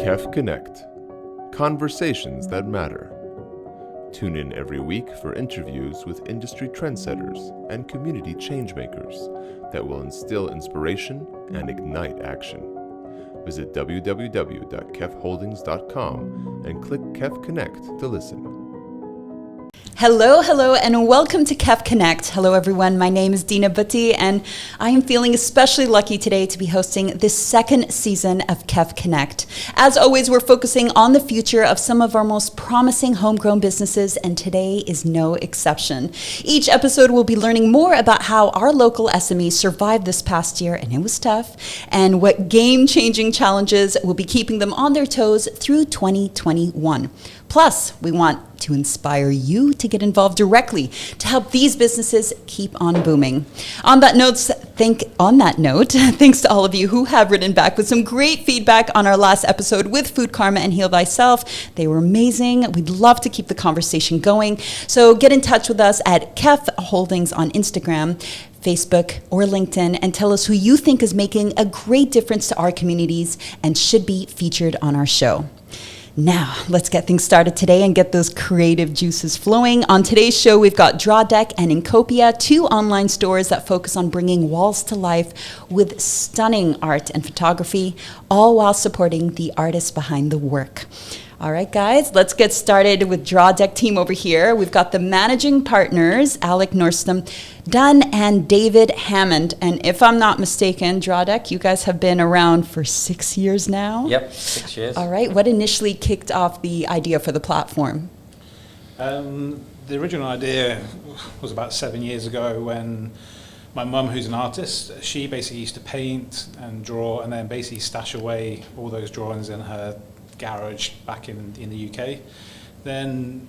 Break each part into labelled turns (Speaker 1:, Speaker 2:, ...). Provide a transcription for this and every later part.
Speaker 1: KEF Connect. Conversations that matter. Tune in every week for interviews with industry trendsetters and community changemakers that will instill inspiration and ignite action. Visit www.kefholdings.com and click KEF Connect to listen.
Speaker 2: Hello, and welcome to KEF Connect. Hello, everyone. My name is Dina Bhatti, and I am feeling especially lucky today to be hosting this second season of KEF Connect. As always, we're focusing on the future of some of our most promising homegrown businesses, and today is no exception. Each episode will be learning more about how our local SMEs survived this past year, and it was tough, and what game-changing challenges will be keeping them on their toes through 2021. Plus, we want to inspire you to get involved directly to help these businesses keep on booming. On that note, thanks to all of you who have written back with some great feedback on our last episode with Food Karma and Heal Thyself. They were amazing. We'd love to keep the conversation going. So get in touch with us at KEF Holdings on Instagram, Facebook, or LinkedIn, and tell us who you think is making a great difference to our communities and should be featured on our show. Now, let's get things started today and get those creative juices flowing. On today's show, we've got Drawdeck and Inkopia, two online stores that focus on bringing walls to life with stunning art and photography, all while supporting the artists behind the work. All right, guys, let's get started with Drawdeck team over here. We've got the managing partners, Alec Norstam Dunn and David Hammond. And if I'm not mistaken, Drawdeck, you guys have been around for 6 years now?
Speaker 3: Yep, 6 years.
Speaker 2: All right, what initially kicked off the idea for the platform?
Speaker 4: The original idea was about 7 years ago when my mum, who's an artist, she basically used to paint and draw and then basically stash away all those drawings in her garage back in the UK. Then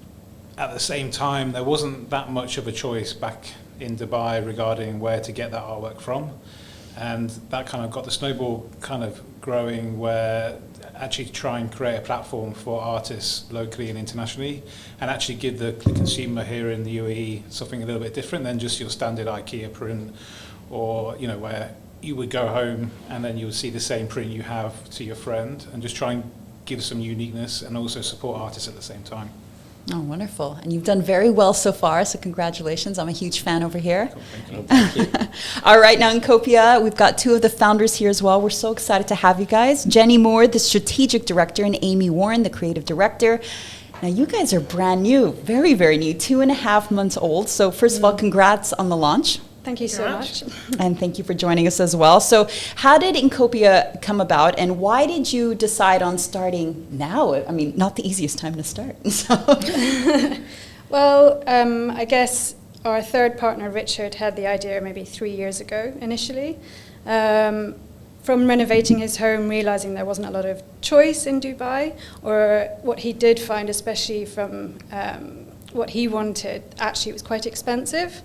Speaker 4: at the same time, there wasn't that much of a choice back in Dubai regarding where to get that artwork from, and that kind of got the snowball kind of growing, where actually try and create a platform for artists locally and internationally, and actually give the consumer here in the UAE something a little bit different than just your standard IKEA print, or where you would go home and then you would see the same print you have to your friend, and just try and give some uniqueness and also support artists at the same time.
Speaker 2: Oh, wonderful. And you've done very well so far, so congratulations. I'm a huge fan over here.
Speaker 4: Cool,
Speaker 3: Thank you.
Speaker 2: All right, now in Inkopia, we've got two of the founders here as well. We're so excited to have you guys. Jenny Moore, the strategic director, and Amy Warren, the creative director. Now, you guys are brand new, very, very new, 2.5 months old. So first of all, congrats on the launch.
Speaker 5: Thank you so much.
Speaker 2: And thank you for joining us as well. So how did Inkopia come about, and why did you decide on starting now? I mean, not the easiest time to start. So.
Speaker 5: Well, I guess our third partner, Richard, had the idea maybe 3 years ago initially. From renovating his home, realizing there wasn't a lot of choice in Dubai, or what he did find, especially from what he wanted, actually it was quite expensive.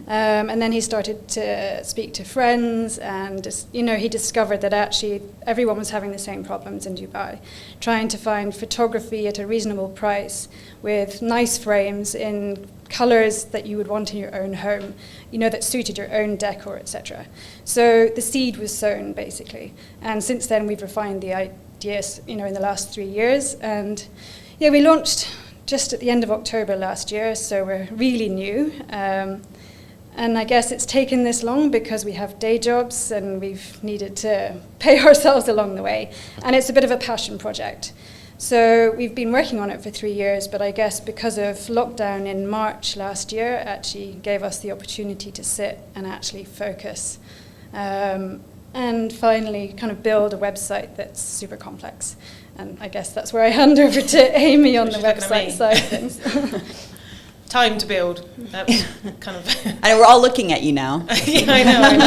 Speaker 5: And then he started to speak to friends, and he discovered that actually everyone was having the same problems in Dubai, trying to find photography at a reasonable price with nice frames in colors that you would want in your own home, that suited your own decor, etc. So the seed was sown, basically. And since then we've refined the ideas, in the last 3 years. And we launched just at the end of October last year, so we're really new. And I guess it's taken this long because we have day jobs and we've needed to pay ourselves along the way. And it's a bit of a passion project. So we've been working on it for 3 years, but I guess because of lockdown in March last year, actually gave us the opportunity to sit and actually focus. And finally kind of build a website that's super complex. And I guess that's where I hand over to Amy on the website side of things.
Speaker 6: Time to build. That was kind of.
Speaker 2: And we're all looking at you now.
Speaker 6: Yeah, I know.
Speaker 2: No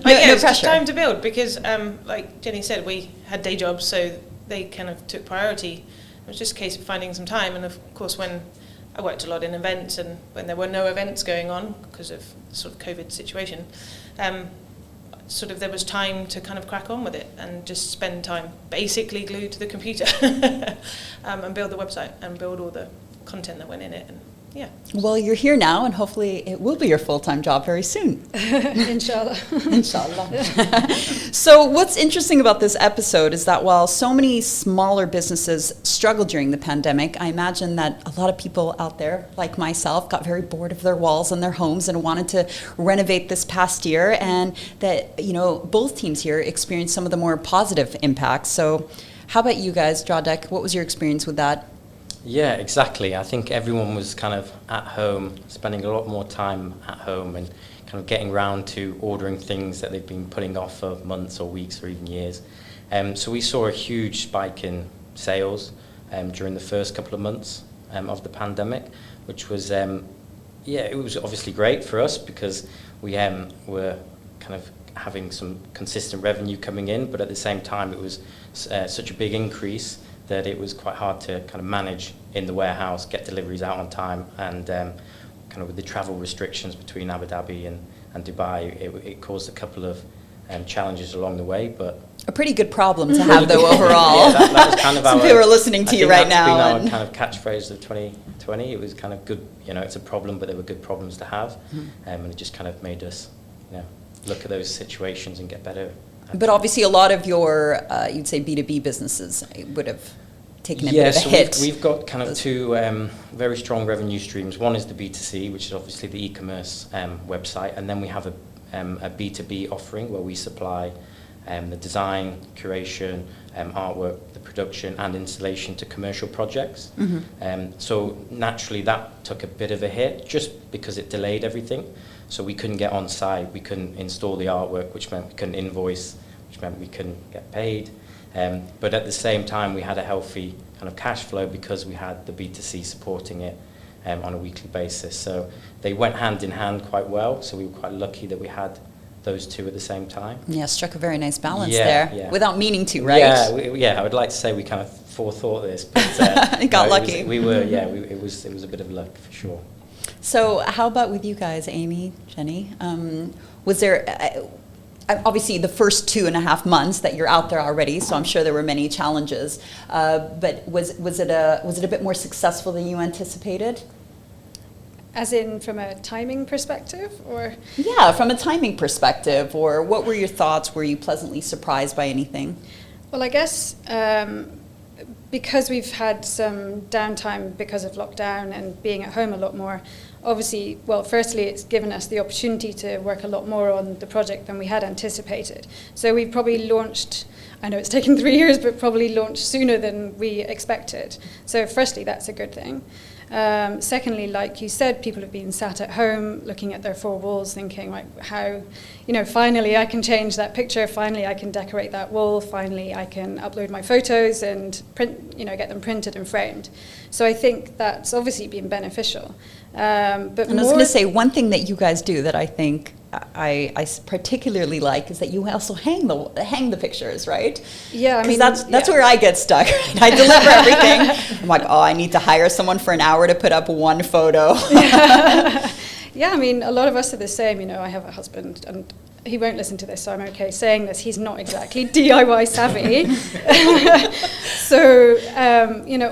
Speaker 6: It's just
Speaker 2: pressure.
Speaker 6: time to build because, like Jenny said, we had day jobs, so they kind of took priority. It was just a case of finding some time, and of course, when I worked a lot in events, and when there were no events going on because of the sort of COVID situation, there was time to kind of crack on with it and just spend time basically glued to the computer and build the website and build all the content that went in it and yeah.
Speaker 2: Well, you're here now, and hopefully it will be your full-time job very soon.
Speaker 5: Inshallah.
Speaker 2: Inshallah. So what's interesting about this episode is that while so many smaller businesses struggled during the pandemic, I imagine that a lot of people out there, like myself, got very bored of their walls and their homes and wanted to renovate this past year, and that, both teams here experienced some of the more positive impacts. So how about you guys, Drawdeck? What was your experience with that?
Speaker 3: Yeah, exactly. I think everyone was kind of at home, spending a lot more time at home and kind of getting round to ordering things that they've been putting off for months or weeks or even years. So we saw a huge spike in sales during the first couple of months of the pandemic, which was, it was obviously great for us because we were kind of having some consistent revenue coming in, but at the same time it was such a big increase that it was quite hard to kind of manage in the warehouse, get deliveries out on time, and kind of with the travel restrictions between Abu Dhabi and Dubai, it caused a couple of challenges along the way, but
Speaker 2: a pretty good problem to have, though, overall.
Speaker 3: Yeah, that was kind of
Speaker 2: some people are listening to you right now.
Speaker 3: That's been our kind of catchphrase of 2020. It was kind of good, it's a problem, but they were good problems to have, and it just kind of made us, look at those situations and get better.
Speaker 2: But obviously, a lot of your, you'd say, B2B businesses would have taken a bit of a hit.
Speaker 3: We've got kind of two very strong revenue streams. One is the B2C, which is obviously the e-commerce website, and then we have a B2B offering where we supply the design, curation, artwork, the production and installation to commercial projects. So naturally that took a bit of a hit just because it delayed everything. So we couldn't get on site, we couldn't install the artwork, which meant we couldn't invoice, which meant we couldn't get paid. But at the same time, we had a healthy kind of cash flow because we had the B2C supporting it on a weekly basis. So they went hand in hand quite well. So we were quite lucky that we had those two at the same time.
Speaker 2: Yeah, struck a very nice balance there,
Speaker 3: yeah.
Speaker 2: Without meaning to, right?
Speaker 3: Yeah, I would like to say we kind of forethought this, but
Speaker 2: got lucky.
Speaker 3: It was a bit of luck for sure.
Speaker 2: So how about with you guys, Amy, Jenny? Was there, obviously the first 2.5 months that you're out there already, so I'm sure there were many challenges, but was it a bit more successful than you anticipated?
Speaker 5: As in from a timing perspective, or?
Speaker 2: Yeah, from a timing perspective, or what were your thoughts? Were you pleasantly surprised by anything?
Speaker 5: Well, I guess because we've had some downtime because of lockdown and being at home a lot more, obviously, well, firstly, it's given us the opportunity to work a lot more on the project than we had anticipated. So we've probably launched, I know it's taken 3 years, but probably launched sooner than we expected. So firstly, that's a good thing. Secondly, like you said, people have been sat at home looking at their four walls thinking like how, finally I can change that picture, finally I can decorate that wall, finally I can upload my photos and print, get them printed and framed. So I think that's obviously been beneficial. But
Speaker 2: and I was going to say, one thing that you guys do that I think I particularly like is that you also hang the pictures, right?
Speaker 5: Yeah, I mean
Speaker 2: that's where I get stuck. I deliver everything. I'm like, I need to hire someone for an hour to put up one photo.
Speaker 5: Yeah, I mean, a lot of us are the same. I have a husband, and he won't listen to this, so I'm okay saying this. He's not exactly DIY savvy. So,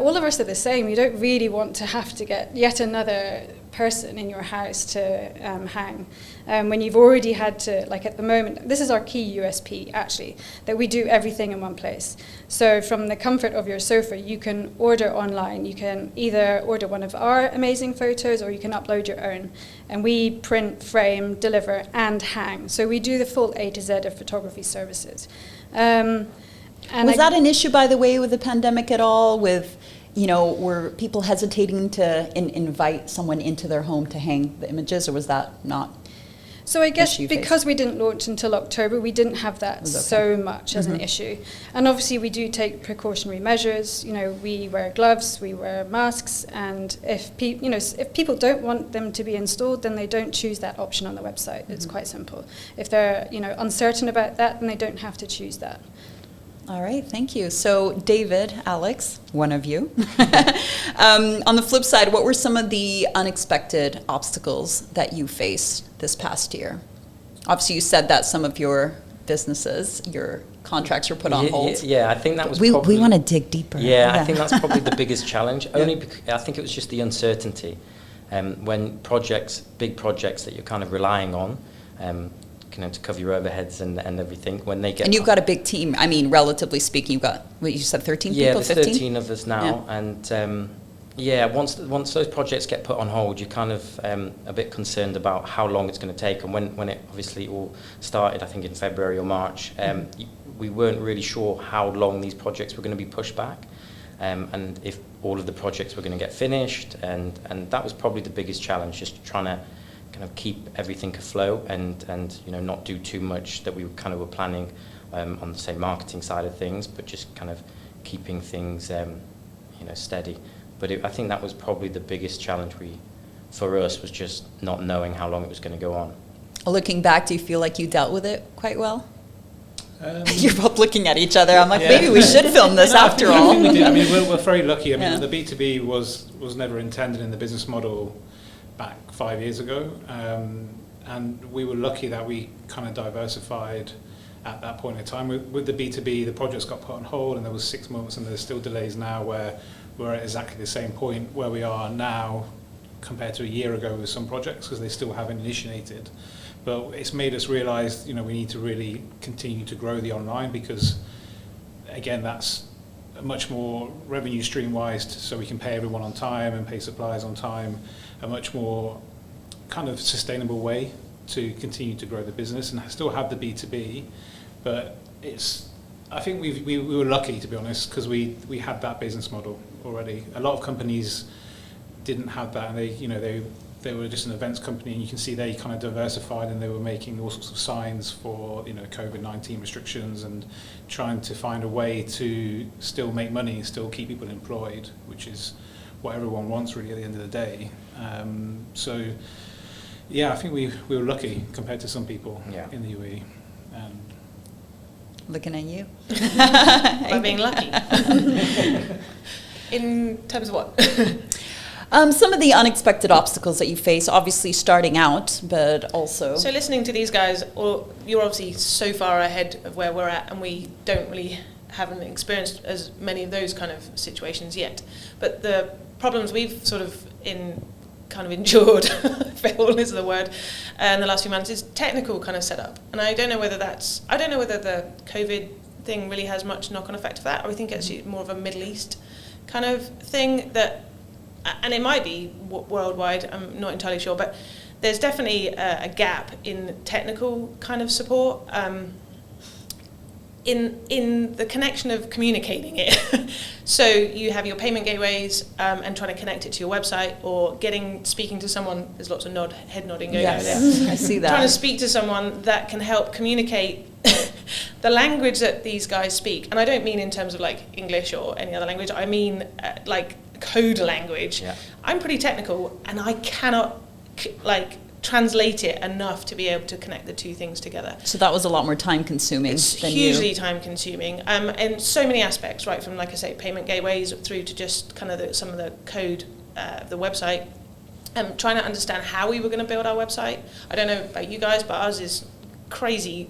Speaker 5: all of us are the same. You don't really want to have to get yet another person in your house to hang. When you've already had to, like at the moment, this is our key USP actually, that we do everything in one place. So from the comfort of your sofa, you can order online. You can either order one of our amazing photos or you can upload your own. And we print, frame, deliver, and hang. So we do the full A to Z of photography services. And
Speaker 2: was that an issue, by the way, with the pandemic at all? With, were people hesitating to invite someone into their home to hang the images, or was that not?
Speaker 5: So I guess because we didn't launch until October, we didn't have that so much as an issue. And obviously we do take precautionary measures. We wear gloves, we wear masks, and if people don't want them to be installed, then they don't choose that option on the website. It's quite simple. If they're uncertain about that, then they don't have to choose that.
Speaker 2: All right, thank you. So David, Alex, one of you. On the flip side, what were some of the unexpected obstacles that you faced this past year? Obviously, you said that some of your businesses, your contracts were put on hold.
Speaker 3: Yeah, I think that was
Speaker 2: we
Speaker 3: probably...
Speaker 2: We want to dig deeper.
Speaker 3: Yeah, I think that's probably the biggest challenge. Only because I think it was just the uncertainty. When big projects that you're kind of relying on, to cover your overheads and everything, when they get...
Speaker 2: And you've got a big team. I mean, relatively speaking, you've got, what you said, 13 people, 15?
Speaker 3: Yeah, there's 13 of us now. Yeah. And once those projects get put on hold, you're kind of a bit concerned about how long it's going to take. And when it obviously all started, I think in February or March, we weren't really sure how long these projects were going to be pushed back, and if all of the projects were going to get finished. And that was probably the biggest challenge, just trying to kind of keep everything afloat and not do too much that we kind of were planning on the same marketing side of things, but just kind of keeping things steady. But I think that was probably the biggest challenge for us, was just not knowing how long it was going to go on.
Speaker 2: Looking back, do you feel like you dealt with it quite well? You're both looking at each other. I'm like, maybe we should film this after all.
Speaker 4: I think we did. I mean, we're very lucky. I mean, the B2B was never intended in the business model back 5 years ago, and we were lucky that we kind of diversified at that point in time. With the B2B, the projects got put on hold, and there was 6 months, and there's still delays now where we're at exactly the same point where we are now compared to a year ago with some projects, because they still haven't initiated. But it's made us realise, we need to really continue to grow the online, because, again, that's a much more revenue stream-wise, so we can pay everyone on time and pay suppliers on time, a much more kind of sustainable way to continue to grow the business and still have the B2B. But I think we were lucky, to be honest, because we had that business model already. A lot of companies didn't have that, and they were just an events company, and you can see they kind of diversified, and they were making all sorts of signs for COVID-19 restrictions and trying to find a way to still make money and still keep people employed, which is what everyone wants really at the end of the day. I think we were lucky compared to some people in the UAE.
Speaker 2: Looking at you.
Speaker 6: By being lucky. In terms of what?
Speaker 2: Some of the unexpected obstacles that you face, obviously starting out, but also...
Speaker 6: So listening to these guys, you're obviously so far ahead of where we're at, and we haven't experienced as many of those kind of situations yet. But the problems we've sort of endured, fail is the word, in the last few months is technical kind of setup. And I don't know whether the COVID thing really has much knock-on effect of that, or I think it's more of a Middle East kind of thing and it might be worldwide, I'm not entirely sure, but there's definitely a gap in technical kind of support, in the connection of communicating it. So you have your payment gateways and trying to connect it to your website, or speaking to someone, there's lots of head nodding going on there.
Speaker 2: I see that.
Speaker 6: Trying to speak to someone that can help communicate the language that these guys speak. And I don't mean in terms of like English or any other language, I mean like code language. Yeah. I'm pretty technical, and I cannot translate it enough to be able to connect the two things together.
Speaker 2: So that was a lot more time consuming.
Speaker 6: It's hugely time consuming, in so many aspects, right from, like I say, payment gateways through to just kind of some of the code of the website. Trying to understand how we were going to build our website. I don't know about you guys, but ours is crazy,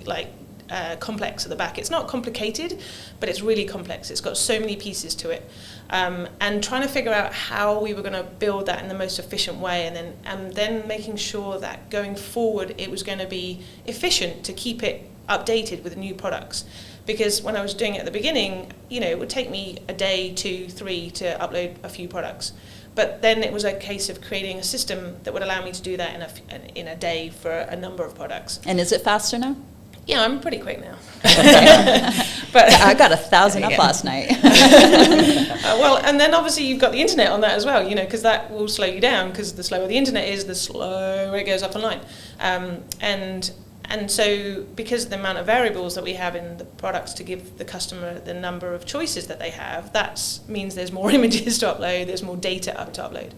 Speaker 6: complex at the back. It's not complicated, but it's really complex. It's got so many pieces to it. And trying to figure out how we were going to build that in the most efficient way, and then making sure that going forward it was going to be efficient to keep it updated with new products. Because when I was doing it at the beginning, it would take me a day, 2, 3 to upload a few products. But then it was a case of creating a system that would allow me to do that in a day for a number of products.
Speaker 2: And is it faster now?
Speaker 6: Yeah, I'm pretty quick now.
Speaker 2: But I got 1,000 up last night.
Speaker 6: Well, and then obviously you've got the internet on that as well, because that will slow you down, because the slower the internet is, the slower it goes up online. And so because of the amount of variables that we have in the products to give the customer the number of choices that they have, that means there's more images to upload, there's more data to upload.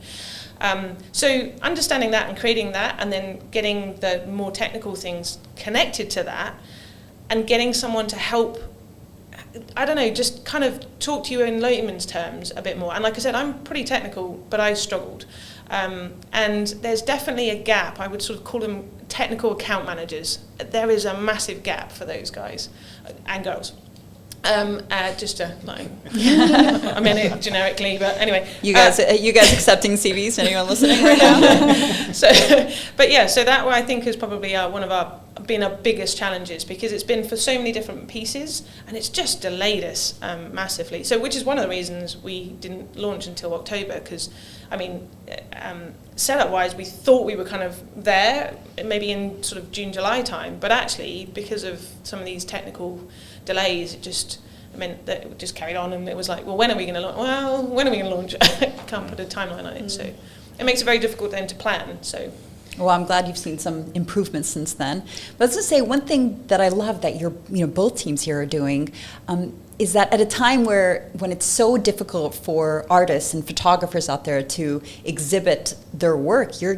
Speaker 6: So understanding that and creating that, and then getting the more technical things connected to that, and getting someone to help, I don't know, just kind of talk to you in layman's terms a bit more. And like I said, I'm pretty technical, but I struggled. And there's definitely a gap. I would sort of call them technical account managers. There is a massive gap for those guys and girls. Just a line. I meant it generically, but anyway.
Speaker 2: You guys accepting CVs? Anyone listening right now?
Speaker 6: So that I think is probably one of our biggest challenges, because it's been for so many different pieces, and it's just delayed us massively. So, which is one of the reasons we didn't launch until October, because I mean, setup-wise, we thought we were kind of there, maybe in sort of June, July time, but actually, because of some of these technical delays, it just meant that it just carried on, and it was like, well, when are we going to launch? Well, when are we going to launch? Can't put a timeline on it, so it makes it very difficult then to plan. So.
Speaker 2: Well, I'm glad you've seen some improvements since then. But let's just say one thing that I love that both teams here are doing is that at a time when it's so difficult for artists and photographers out there to exhibit their work, you're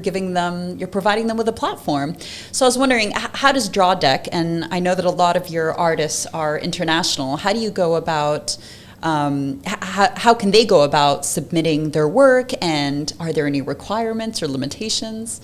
Speaker 2: providing them with a platform. So I was wondering, how does Drawdeck, and I know that a lot of your artists are international, how do you go about how can they go about submitting their work, and are there any requirements or limitations?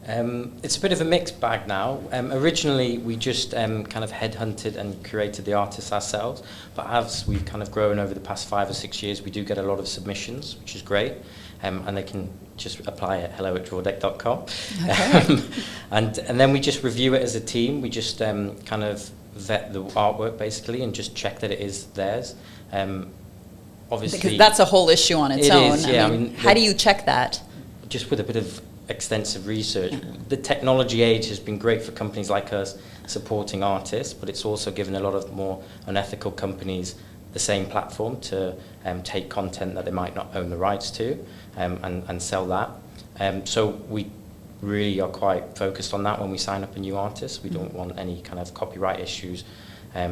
Speaker 3: It's a bit of a mixed bag now. Originally, we just kind of headhunted and curated the artists ourselves, but as we've kind of grown over the past 5 or 6 years, we do get a lot of submissions, which is great, and they can just apply at hello@drawdeck.com.
Speaker 2: Okay.
Speaker 3: And then we just review it as a team. We just kind of vet the artwork, basically, and just check that it is theirs. Obviously,
Speaker 2: because that's a whole issue on its own.
Speaker 3: Is, yeah.
Speaker 2: I mean, how do you check that?
Speaker 3: Just with a bit of extensive research. The technology age has been great for companies like us supporting artists, but it's also given a lot of more unethical companies the same platform to take content that they might not own the rights to and sell that. So we really are quite focused on that when we sign up a new artist. We don't want any kind of copyright issues.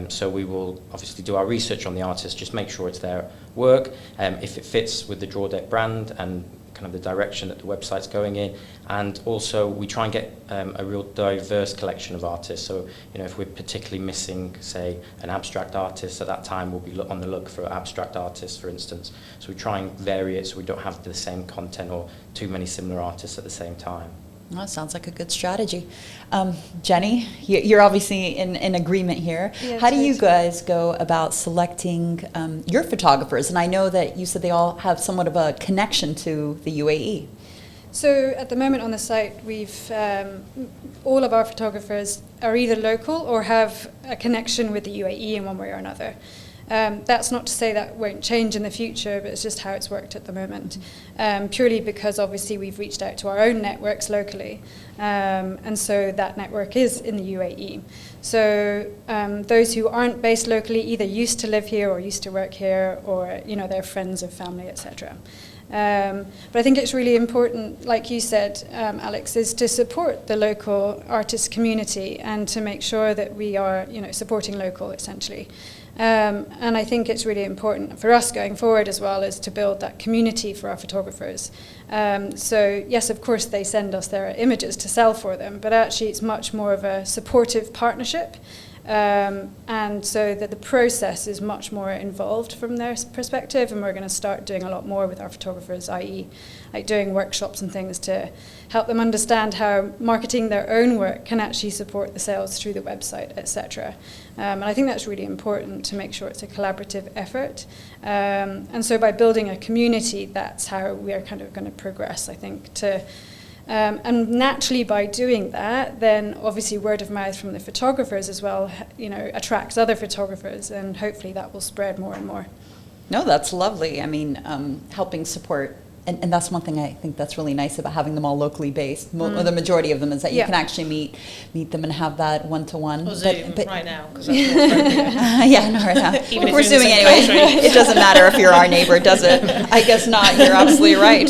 Speaker 3: So we will obviously do our research on the artist, just make sure it's their work, if it fits with the Drawdeck brand and kind of the direction that the website's going in, and also we try and get a real diverse collection of artists. So, if we're particularly missing, say, an abstract artist, at that time we'll be on the look for abstract artists, for instance. So we try and vary it so we don't have the same content or too many similar artists at the same time.
Speaker 2: Well, that sounds like a good strategy. Jenny, you're obviously in agreement here.
Speaker 5: Yeah,
Speaker 2: how do you guys go about selecting your photographers? And I know that you said they all have somewhat of a connection to the UAE.
Speaker 5: So at the moment on the site, we've all of our photographers are either local or have a connection with the UAE in one way or another. That's not to say that won't change in the future, but it's just how it's worked at the moment. Purely because obviously we've reached out to our own networks locally, and so that network is in the UAE. So those who aren't based locally either used to live here or used to work here, or they're friends of family, etc. But I think it's really important, like you said, Alex, is to support the local artist community and to make sure that we are, supporting local, essentially. And I think it's really important for us going forward as well is to build that community for our photographers. So yes, of course, they send us their images to sell for them, but actually it's much more of a supportive partnership. And so that the process is much more involved from their perspective, and we're going to start doing a lot more with our photographers, i.e. like doing workshops and things to help them understand how marketing their own work can actually support the sales through the website, etc. And I think that's really important to make sure it's a collaborative effort. And so by building a community, that's how we are kind of going to progress, I think, and naturally by doing that, then obviously word of mouth from the photographers as well, attracts other photographers, and hopefully that will spread more and more.
Speaker 2: No, that's lovely. I mean, helping support, and that's one thing I think that's really nice about having them all locally based. Or the majority of them is that you can actually meet them and have that one-to-one.
Speaker 6: Or Zoom right now, because that's more appropriate.
Speaker 2: Yeah, no, right now.
Speaker 6: Even if
Speaker 2: we're
Speaker 6: you're in the
Speaker 2: Zooming
Speaker 6: same
Speaker 2: anyway.
Speaker 6: country.
Speaker 2: It doesn't matter if you're our neighbor, does it? I guess not. You're absolutely right.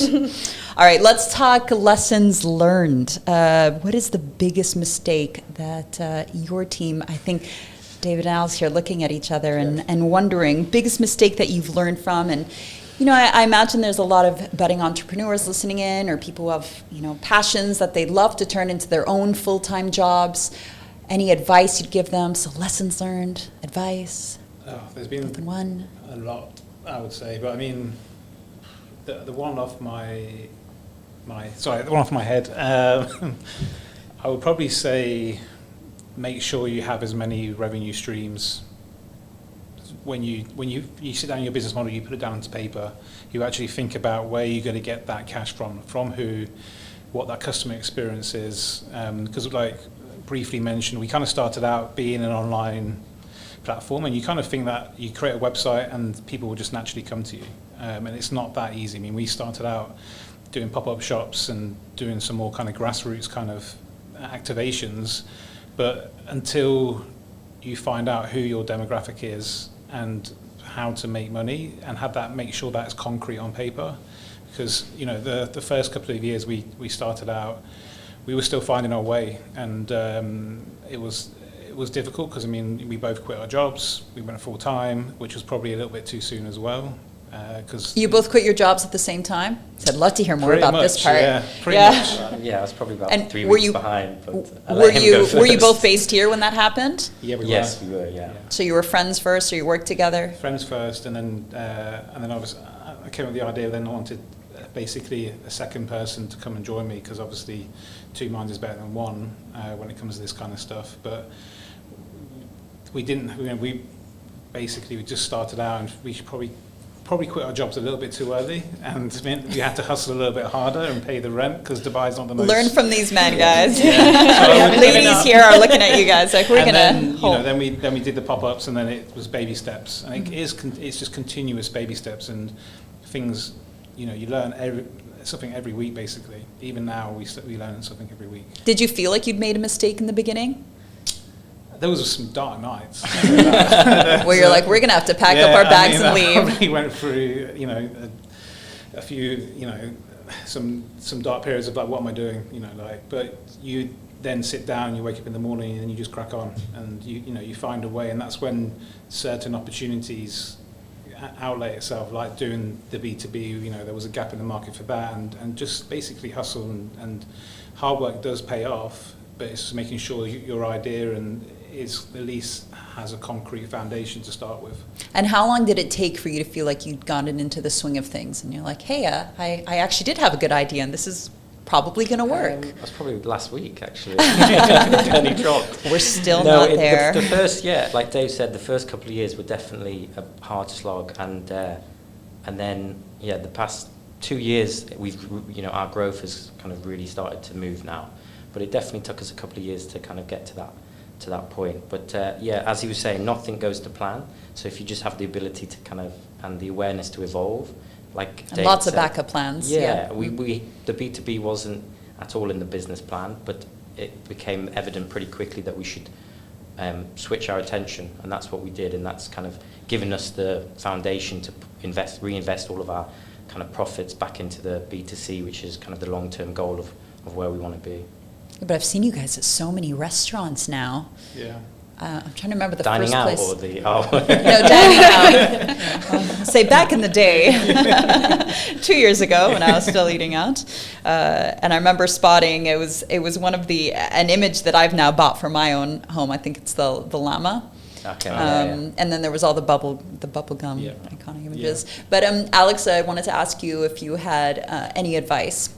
Speaker 2: All right, let's talk lessons learned. What is the biggest mistake that your team, I think David and Alice here looking at each other and wondering, biggest mistake that you've learned from? And, I imagine there's a lot of budding entrepreneurs listening in, or people who have, passions that they'd love to turn into their own full-time jobs. Any advice you'd give them? So lessons learned, advice?
Speaker 4: There's been
Speaker 2: one.
Speaker 4: a lot, I would say, but I mean, the one off my head, I would probably say make sure you have as many revenue streams when you sit down your business model, you put it down to paper, you actually think about where you're going to get that cash from who, what that customer experience is. Because like briefly mentioned, we kind of started out being an online platform, and you kind of think that you create a website and people will just naturally come to you. And it's not that easy. I mean, we started out doing pop-up shops and doing some more kind of grassroots kind of activations, but until you find out who your demographic is and how to make money and have that, make sure that's concrete on paper. Because, you know, the first couple of years we started out, we were still finding our way, and it was difficult because, I mean, we both quit our jobs, we went full time, which was probably a little bit too soon as well. Cause
Speaker 2: You both quit your jobs at the same time? So I'd love to hear more about this part.
Speaker 4: Yeah, pretty much.
Speaker 3: Yeah, I was probably about
Speaker 2: And
Speaker 3: 3
Speaker 2: were
Speaker 3: weeks
Speaker 2: you-
Speaker 3: behind. But I
Speaker 2: Were
Speaker 3: let him go
Speaker 2: you
Speaker 3: first.
Speaker 2: both based here when that happened?
Speaker 4: Yeah, we
Speaker 3: Yes,
Speaker 4: were.
Speaker 3: we were. Yeah.
Speaker 2: So you were friends first, or you worked together?
Speaker 4: Friends first, and then I came up with the idea. Then I wanted basically a second person to come and join me, because obviously 2 minds is better than one when it comes to this kind of stuff. But we didn't. We just started out, and we should probably quit our jobs a little bit too early, and it meant we had to hustle a little bit harder and pay the rent, because Dubai's not the most.
Speaker 2: Learn from these men, guys.
Speaker 4: Yeah.
Speaker 2: Ladies here are looking at you guys like we're
Speaker 4: And
Speaker 2: gonna.
Speaker 4: then, then we did the pop-ups, and then it was baby steps, and it's just continuous baby steps, and things, you learn something every week basically. Even now we learn something every week.
Speaker 2: Did you feel like you'd made a mistake in the beginning,
Speaker 4: There was some dark nights
Speaker 2: where you're like, we're gonna have to pack up our bags and
Speaker 4: I
Speaker 2: leave?
Speaker 4: probably went through a few some dark periods of like, what am I doing, but you then sit down, you wake up in the morning, and you just crack on, and you find a way, and that's when certain opportunities outlet itself, like doing the B2B. There was a gap in the market for that, and just basically hustle, and hard work does pay off, but it's just making sure your idea is at least has a concrete foundation to start with.
Speaker 2: And how long did it take for you to feel like you'd gotten into the swing of things, and you're like, hey, I actually did have a good idea, and this is probably going to work?
Speaker 3: That was probably last week, actually. The penny dropped.
Speaker 2: We're still not there.
Speaker 3: The first, like Dave said, the first couple of years were definitely a hard slog, and then the past 2 years our growth has kind of really started to move now, but it definitely took us a couple of years to kind of get to that point. But as he was saying, nothing goes to plan. So if you just have the ability to kind of, and the awareness to evolve, like
Speaker 2: And
Speaker 3: Dave
Speaker 2: lots
Speaker 3: said,
Speaker 2: of backup plans.
Speaker 3: Yeah, we the B2B wasn't at all in the business plan, but it became evident pretty quickly that we should switch our attention, and that's what we did, and that's kind of given us the foundation to reinvest all of our kind of profits back into the B2C, which is kind of the long-term goal of where we want to be.
Speaker 2: But I've seen you guys at so many restaurants now.
Speaker 4: Yeah.
Speaker 2: I'm trying to remember the
Speaker 3: Dining
Speaker 2: first
Speaker 3: out
Speaker 2: place.
Speaker 3: or the
Speaker 2: No, dining out. Say back in the day, 2 years ago when I was still eating out, and I remember spotting it was one of an image that I've now bought for my own home. I think it's the llama.
Speaker 3: Okay.
Speaker 2: And then there was all the bubble gum
Speaker 4: Yeah.
Speaker 2: iconic images. But Alex, I wanted to ask you if you had any advice.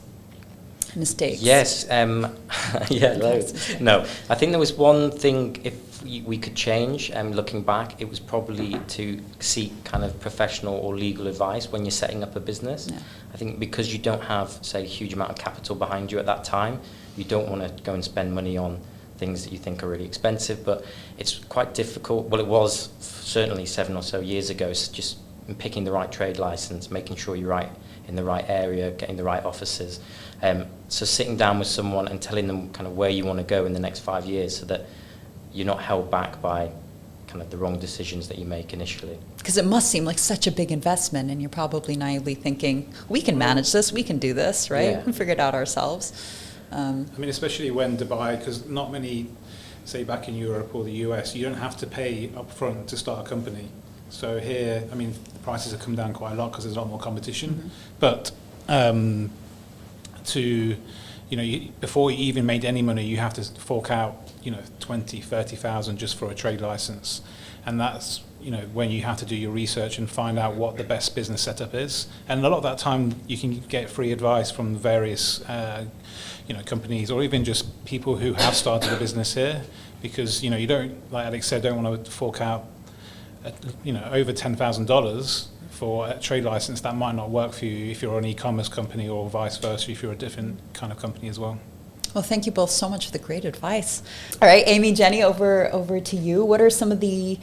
Speaker 2: Mistakes.
Speaker 3: Yes. Loads. No, I think there was one thing if we could change. Looking back, it was probably to seek kind of professional or legal advice when you're setting up a business.
Speaker 2: Yeah.
Speaker 3: I think because you don't have, say, a huge amount of capital behind you at that time, you don't want to go and spend money on things that you think are really expensive. But it's quite difficult. Well, it was certainly 7 or so years ago. It's just picking the right trade license, making sure you're right in the right area, getting the right offices. So sitting down with someone and telling them kind of where you want to go in the next 5 years, so that you're not held back by kind of the wrong decisions that you make initially.
Speaker 2: Because it must seem like such a big investment, and you're probably naively thinking, we can manage this, we can do this, right?
Speaker 3: Yeah.
Speaker 2: We can figure it out ourselves.
Speaker 4: I mean, especially when Dubai, because not many, say back in Europe or the US, you don't have to pay upfront to start a company. So here, I mean, the prices have come down quite a lot because there's a lot more competition.
Speaker 2: Mm-hmm.
Speaker 4: But before you even made any money, you have to fork out, 20,000-30,000 just for a trade license. And that's, when you have to do your research and find out what the best business setup is. And a lot of that time you can get free advice from various, companies, or even just people who have started a business here, because, you don't, like Alex said, don't want to fork out over $10,000 for a trade license, that might not work for you if you're an e-commerce company, or vice versa if you're a different kind of company as well.
Speaker 2: Well, thank you both so much for the great advice. All right, Amy, Jenny, over to you. What are some of the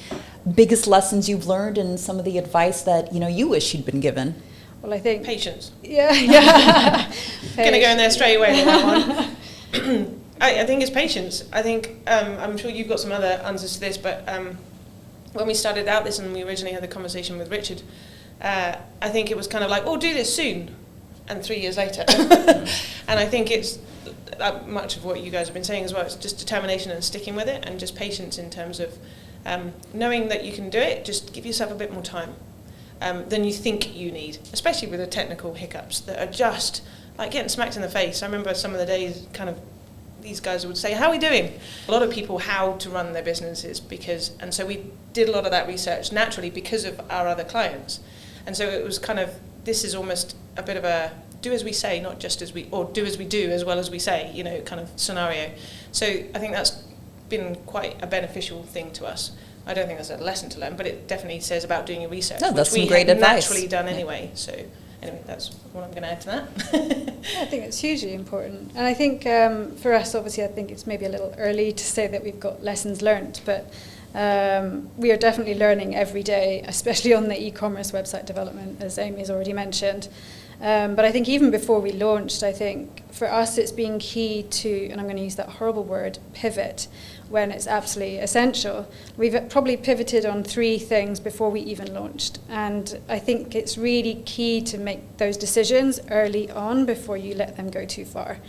Speaker 2: biggest lessons you've learned, and some of the advice that you wish you'd been given?
Speaker 5: Well, I think
Speaker 6: Patience.
Speaker 5: Yeah.
Speaker 6: Going to go in there straight away with that one. I think it's patience. I think, I'm sure you've got some other answers to this, but when we started out this and we originally had the conversation with Richard, I think it was kind of like, do this soon, and 3 years later. And I think it's much of what you guys have been saying as well. It's just determination and sticking with it, and just patience in terms of knowing that you can do it. Just give yourself a bit more time than you think you need, especially with the technical hiccups that are just like getting smacked in the face. I remember some of the days kind of these guys would say, how are we doing? A lot of people how to run their businesses and so we did a lot of that research naturally because of our other clients. And so it was kind of, this is almost a bit of a do as we say, not just as or do as we do as well as we say, kind of scenario. So I think that's been quite a beneficial thing to us. I don't think there's a lesson to learn, but it definitely says about doing your research,
Speaker 2: no, that's
Speaker 6: which we
Speaker 2: some great
Speaker 6: have
Speaker 2: advice.
Speaker 6: naturally done anyway. So anyway, that's what I'm going to add to that.
Speaker 5: I think it's hugely important. And I think for us, obviously, I think it's maybe a little early to say that we've got lessons learned, but we are definitely learning every day, especially on the e-commerce website development, as Amy has already mentioned. But I think even before we launched, I think for us it's been key to, and I'm going to use that horrible word, pivot, when it's absolutely essential. We've probably pivoted on 3 things before we even launched. And I think it's really key to make those decisions early on before you let them go too far.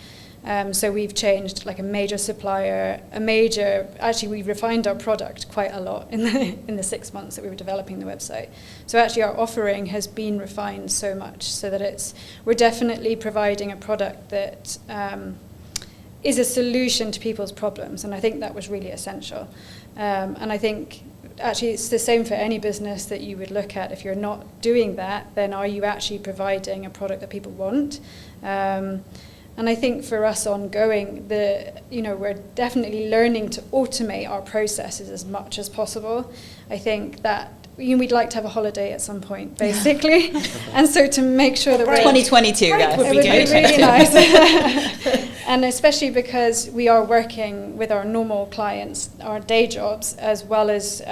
Speaker 5: So we've changed like a major supplier, actually we refined our product quite a lot in the 6 months that we were developing the website. So actually our offering has been refined so much so that we're definitely providing a product that is a solution to people's problems, and I think that was really essential. And I think actually it's the same for any business that you would look at. If you're not doing that, then are you actually providing a product that people want? And I think for us ongoing, we're definitely learning to automate our processes as much as possible. I think that we'd like to have a holiday at some point, basically. And so to make sure that we're
Speaker 2: 2022, guys.
Speaker 5: It would be really nice. And especially because we are working with our normal clients, our day jobs, as well as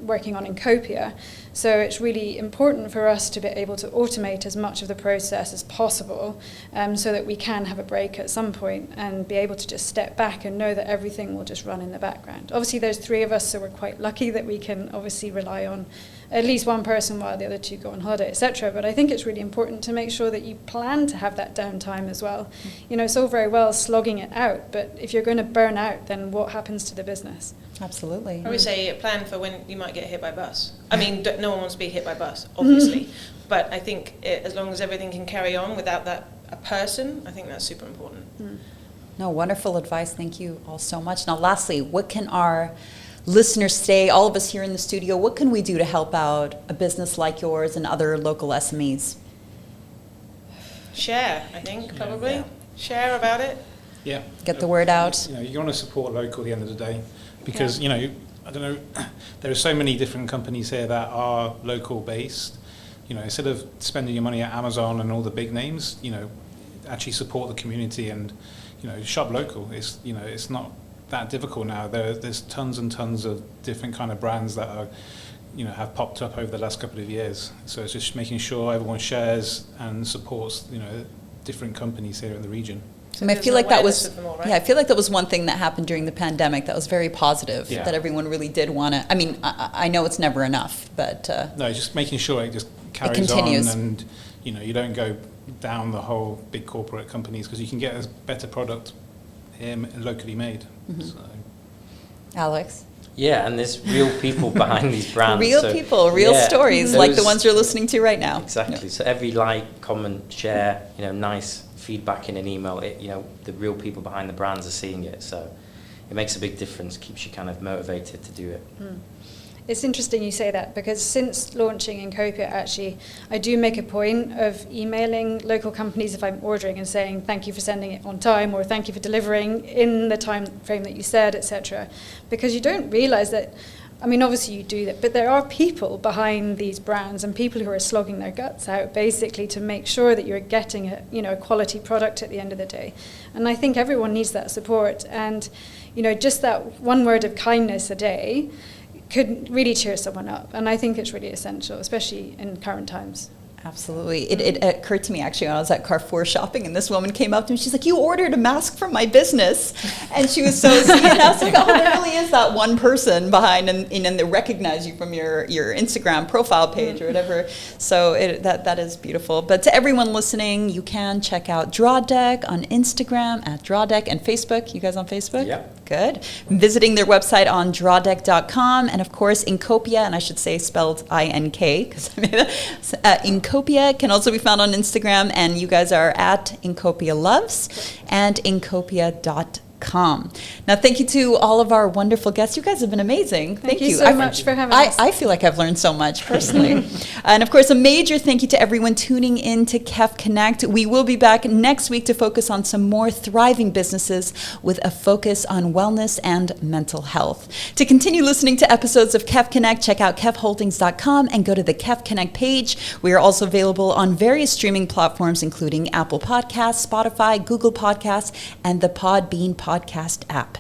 Speaker 5: working on Inkopia. So it's really important for us to be able to automate as much of the process as possible, so that we can have a break at some point and be able to just step back and know that everything will just run in the background. Obviously there's 3 of us, so we're quite lucky that we can obviously rely on at least one person while the other 2 go on holiday, etc. But I think it's really important to make sure that you plan to have that downtime as well. It's all very well slogging it out, but if you're going to burn out, then what happens to the business?
Speaker 2: Absolutely.
Speaker 6: I would say a plan for when you might get hit by a bus. I mean, no one wants to be hit by a bus, obviously. But I think as long as everything can carry on without a person, I think that's super important.
Speaker 2: No, wonderful advice. Thank you all so much. Now, lastly, what can our listeners say, all of us here in the studio, what can we do to help out a business like yours and other local SMEs?
Speaker 6: Share, I think, probably.
Speaker 2: Yeah.
Speaker 6: Share about it.
Speaker 4: Yeah.
Speaker 2: Get the word out.
Speaker 4: You want to support local at the end of the day, because, I don't know, there are so many different companies here that are local based. Instead of spending your money at Amazon and all the big names, actually support the community and, shop local. It's not that difficult now. There's tons and tons of different kind of brands that are, have popped up over the last couple of years. So it's just making sure everyone shares and supports, different companies here in the region.
Speaker 2: So I feel like that was, I feel like that was one thing that happened during the pandemic that was very positive.
Speaker 4: Yeah.
Speaker 2: That everyone really did want to. I mean, I know it's never enough, but
Speaker 4: no, just making sure it just carries
Speaker 2: continues
Speaker 4: on, and you don't go down the whole big corporate companies, because you can get a better product here locally made. So.
Speaker 2: Alex.
Speaker 3: Yeah, and there's real people behind these brands.
Speaker 2: Real people, real stories, like the ones you're listening to right now.
Speaker 3: Exactly. So every like, comment, share, nice feedback in an email, the real people behind the brands are seeing it. So it makes a big difference, keeps you kind of motivated to do it.
Speaker 5: It's interesting you say that, because since launching Inkopia, actually, I do make a point of emailing local companies if I'm ordering and saying thank you for sending it on time, or thank you for delivering in the time frame that you said, etc. Because you don't realise that I mean, obviously you do that, but there are people behind these brands and people who are slogging their guts out basically to make sure that you're getting a quality product at the end of the day. And I think everyone needs that support. And, just that one word of kindness a day could really cheer someone up. And I think it's really essential, especially in current times.
Speaker 2: Absolutely. It occurred to me actually when I was at Carrefour shopping, and this woman came up to me. She's like, "You ordered a mask from my business," and she was so sweet. And I was like, "Oh, there really is that one person behind, and they recognize you from your Instagram profile page or whatever." So that is beautiful. But to everyone listening, you can check out Drawdeck on Instagram at Drawdeck and Facebook. You guys on Facebook?
Speaker 3: Yeah.
Speaker 2: Good. Visiting their website on drawdeck.com, and of course Inkopia, and I should say spelled I-N-K, because I made that. Inkopia can also be found on Instagram, and you guys are at Inkopia Loves and Inkopia.com. Now, thank you to all of our wonderful guests. You guys have been amazing.
Speaker 5: Thank you so much for having us.
Speaker 2: I feel like I've learned so much personally. And of course, a major thank you to everyone tuning in to KEF Connect. We will be back next week to focus on some more thriving businesses with a focus on wellness and mental health. To continue listening to episodes of KEF Connect, check out kefholdings.com and go to the KEF Connect page. We are also available on various streaming platforms, including Apple Podcasts, Spotify, Google Podcasts, and the Podbean podcast app.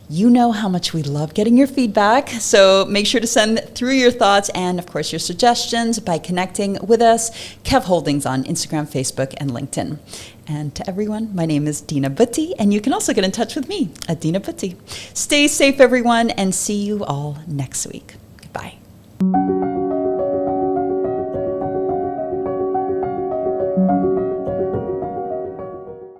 Speaker 2: You know how much we love getting your feedback, so make sure to send through your thoughts and, of course, your suggestions by connecting with us, KEF Holdings on Instagram, Facebook, and LinkedIn. And to everyone, my name is Dina Butti, and you can also get in touch with me at Dina Butti. Stay safe, everyone, and see you all next week. Goodbye.